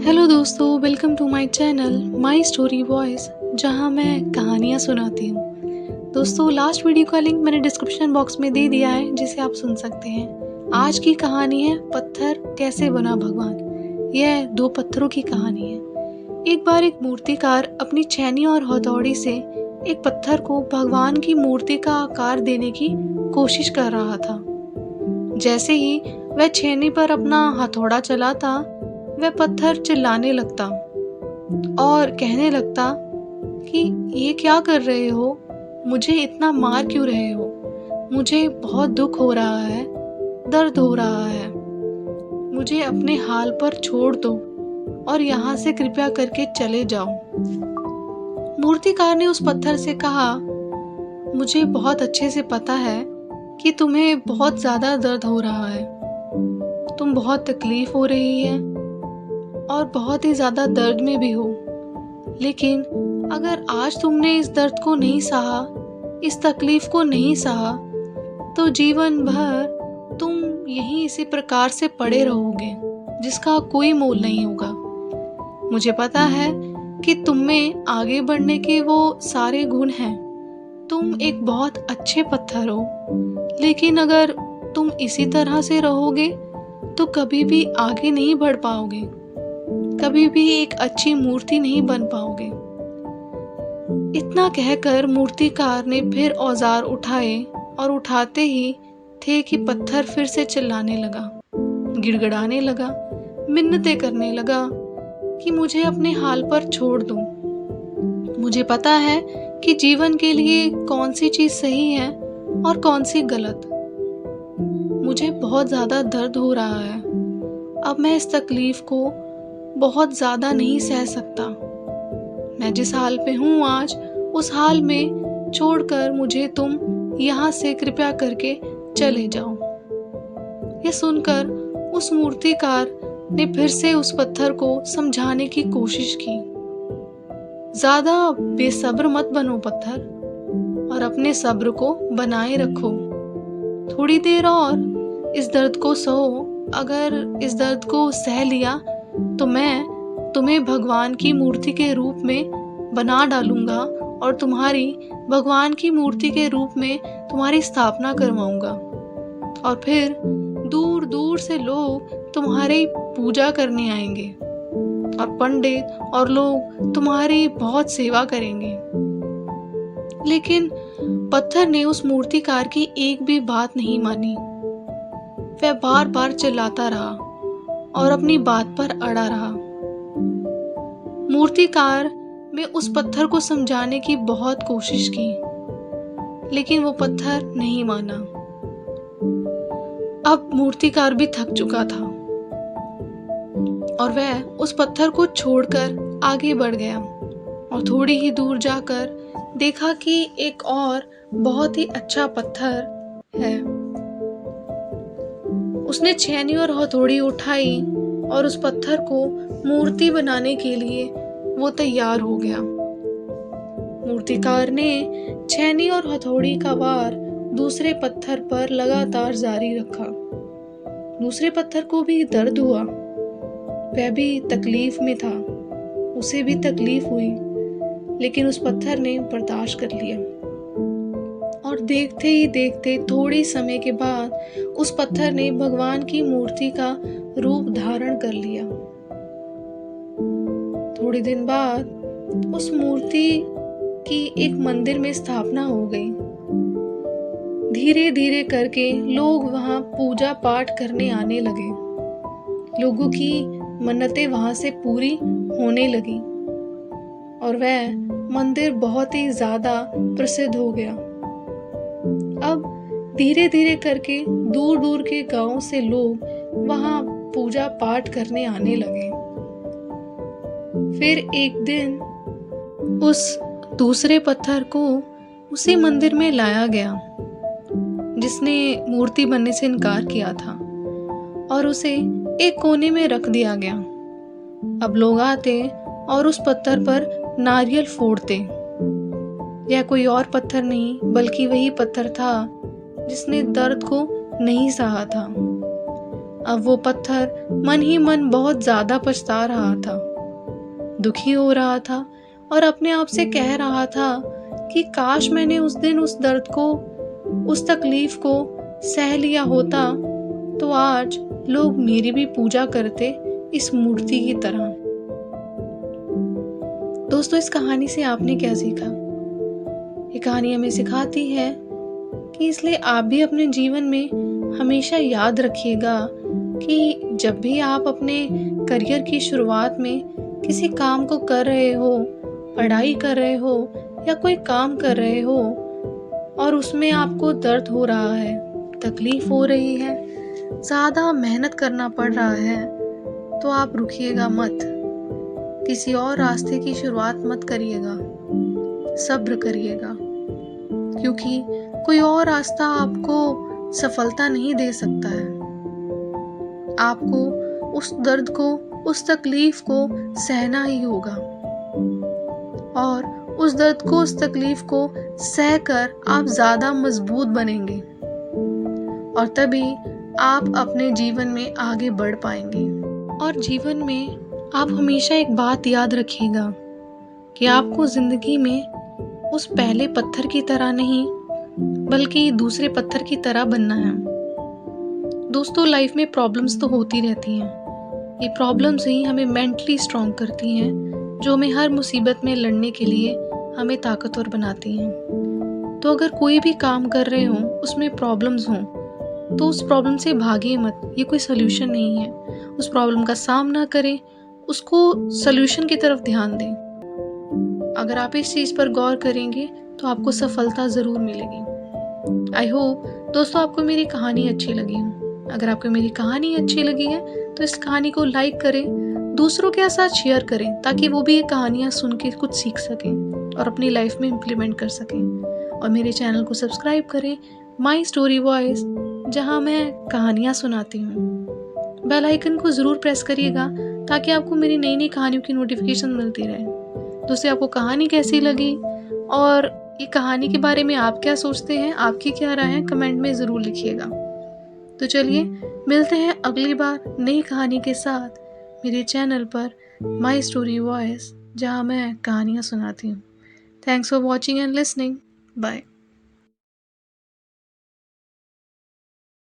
Hello दोस्तों, welcome to my channel my story voice, जहां मैं कहानियां सुनाती हूं। दोस्तों, लास्ट वीडियो का लिंक मैंने डिस्क्रिप्शन बॉक्स में दे दिया है, जिसे आप सुन सकते हैं। आज की कहानी है पत्थर कैसे बना भगवान। यह दो पत्थरों की कहानी है। एक बार एक मूर्तिकार अपनी छेनी और हथौड़ी से एक पत्थर को भगवान की मूर्ति का आकार देने की कोशिश कर रहा था। जैसे ही वह छेनी पर अपना हथौड़ा चलाता, वह पत्थर चिल्लाने लगता और कहने लगता कि ये क्या कर रहे हो, मुझे इतना मार क्यों रहे हो, मुझे बहुत दुख हो रहा है, दर्द हो रहा है, मुझे अपने हाल पर छोड़ दो और यहाँ से कृपया करके चले जाओ। मूर्तिकार ने उस पत्थर से कहा, मुझे बहुत अच्छे से पता है कि तुम्हें बहुत ज्यादा दर्द हो रहा है, तुम बहुत तकलीफ हो रही है और बहुत ही ज़्यादा दर्द में भी हो। लेकिन अगर आज तुमने इस दर्द को नहीं सहा, इस तकलीफ को नहीं सहा, तो जीवन भर तुम यहीं इसी प्रकार से पड़े रहोगे, जिसका कोई मोल नहीं होगा। मुझे पता है कि तुम में आगे बढ़ने के वो सारे गुण हैं। तुम एक बहुत अच्छे पत्थर हो, लेकिन अगर तुम इसी तरह से रहोगे तो कभी भी आगे नहीं बढ़ पाओगे, कभी भी एक अच्छी मूर्ति नहीं बन पाओगे। इतना कहकर मूर्तिकार ने फिर औजार उठाए और उठाते ही थे कि पत्थर फिर से चिल्लाने लगा, गिड़गिड़ाने लगा, मिन्नतें करने लगा कि मुझे अपने हाल पर छोड़ दो। मुझे पता है कि जीवन के लिए कौन सी चीज सही है और कौन सी गलत। मुझे बहुत ज्यादा दर्द हो रहा है, अब मैं इस तकलीफ को बहुत ज्यादा नहीं सह सकता। मैं जिस हाल पे हूँ आज, उस हाल में छोड़कर मुझे तुम यहाँ से कृपया करके चले जाओ। यह सुनकर उस मूर्तिकार ने फिर से उस पत्थर को समझाने की कोशिश की। ज्यादा बेसब्र मत बनो पत्थर, और अपने सब्र को बनाए रखो। थोड़ी देर और इस दर्द को सहो। अगर इस दर्द को सह लिया तो मैं तुम्हें भगवान की मूर्ति के रूप में बना डालूंगा और तुम्हारी भगवान की मूर्ति के रूप में तुम्हारी स्थापना करवाऊंगा, और फिर दूर दूर से लोग तुम्हारी पूजा करने आएंगे और पंडित और लोग तुम्हारी बहुत सेवा करेंगे। लेकिन पत्थर ने उस मूर्तिकार की एक भी बात नहीं मानी। वह बार बार चिल्लाता रहा और अपनी बात पर अड़ा रहा। मूर्तिकार ने उस पत्थर को समझाने की बहुत कोशिश की, लेकिन वो पत्थर नहीं माना। अब मूर्तिकार भी थक चुका था और वह उस पत्थर को छोड़कर आगे बढ़ गया और थोड़ी ही दूर जाकर देखा कि एक और बहुत ही अच्छा पत्थर है। उसने छेनी और हथौड़ी उठाई और उस पत्थर को मूर्ति बनाने के लिए वो तैयार हो गया। मूर्तिकार ने छेनी और हथौड़ी का वार दूसरे पत्थर पर लगातार जारी रखा। दूसरे पत्थर को भी दर्द हुआ, वह भी तकलीफ में था, उसे भी तकलीफ हुई, लेकिन उस पत्थर ने बर्दाश्त कर लिया। और देखते ही देखते थोड़ी समय के बाद उस पत्थर ने भगवान की मूर्ति का रूप धारण कर लिया। थोड़े दिन बाद उस मूर्ति की एक मंदिर में स्थापना हो गई। धीरे धीरे करके लोग वहां पूजा पाठ करने आने लगे। लोगों की मन्नतें वहां से पूरी होने लगी और वह मंदिर बहुत ही ज्यादा प्रसिद्ध हो गया। अब धीरे धीरे करके दूर दूर के गांव से लोग वहां पूजा पाठ करने आने लगे। फिर एक दिन उस दूसरे पत्थर को उसी मंदिर में लाया गया जिसने मूर्ति बनने से इनकार किया था, और उसे एक कोने में रख दिया गया। अब लोग आते और उस पत्थर पर नारियल फोड़ते। यह कोई और पत्थर नहीं, बल्कि वही पत्थर था जिसने दर्द को नहीं सहा था। अब वो पत्थर मन ही मन बहुत ज़्यादा पछता रहा था, दुखी हो रहा था और अपने आप से कह रहा था कि काश मैंने उस दिन उस दर्द को, उस तकलीफ को सह लिया होता तो आज लोग मेरी भी पूजा करते इस मूर्ति की तरह। दोस्तों, इस कहानी से आपने क्या सीखा? ये कहानी हमें सिखाती है कि इसलिए आप भी अपने जीवन में हमेशा याद रखिएगा कि जब भी आप अपने करियर की शुरुआत में किसी काम को कर रहे हो, पढ़ाई कर रहे हो या कोई काम कर रहे हो और उसमें आपको दर्द हो रहा है, तकलीफ हो रही है, ज़्यादा मेहनत करना पड़ रहा है, तो आप रुकिएगा मत, किसी और रास्ते की शुरुआत मत करिएगा, सब्र करिएगा, क्योंकि कोई और रास्ता आपको सफलता नहीं दे सकता है। आपको उस दर्द को, उस तकलीफ को सहना ही होगा और उस दर्द को, उस तकलीफ को सहकर आप ज़्यादा मजबूत बनेंगे और तभी आप अपने जीवन में आगे बढ़ पाएंगे। और जीवन में आप हमेशा एक बात याद रखिएगा कि आपको ज़िंदगी में उस पहले पत्थर की तरह नहीं बल्कि दूसरे पत्थर की तरह बनना है। दोस्तों, लाइफ में प्रॉब्लम्स तो होती रहती हैं। ये प्रॉब्लम्स ही हमें मेंटली स्ट्रॉन्ग करती हैं, जो हमें हर मुसीबत में लड़ने के लिए हमें ताकतवर बनाती हैं। तो अगर कोई भी काम कर रहे हो, उसमें प्रॉब्लम्स हों, तो उस प्रॉब्लम से भागिए मत। ये कोई सल्यूशन नहीं है। उस प्रॉब्लम का सामना करें, उसको सल्यूशन की तरफ ध्यान दें। अगर आप इस चीज़ पर गौर करेंगे तो आपको सफलता ज़रूर मिलेगी। आई होप दोस्तों आपको मेरी कहानी अच्छी लगी हो। अगर आपको मेरी कहानी अच्छी लगी है तो इस कहानी को लाइक करें, दूसरों के साथ शेयर करें ताकि वो भी ये कहानियाँ सुन के कुछ सीख सकें और अपनी लाइफ में इम्प्लीमेंट कर सकें। और मेरे चैनल को सब्सक्राइब करें, माई स्टोरी वॉइस, जहाँ मैं कहानियाँ सुनाती हूँ। बेल आइकन को ज़रूर प्रेस करिएगा ताकि आपको मेरी नई नई कहानियों की नोटिफिकेशन मिलती रहे। दोस्तों, आपको कहानी कैसी लगी और ये कहानी के बारे में आप क्या सोचते हैं, आपकी क्या राय है, कमेंट में ज़रूर लिखिएगा। तो चलिए मिलते हैं अगली बार नई कहानी के साथ मेरे चैनल पर माई स्टोरी वॉइस, जहाँ मैं कहानियाँ सुनाती हूँ। Thanks for watching and listening. Bye.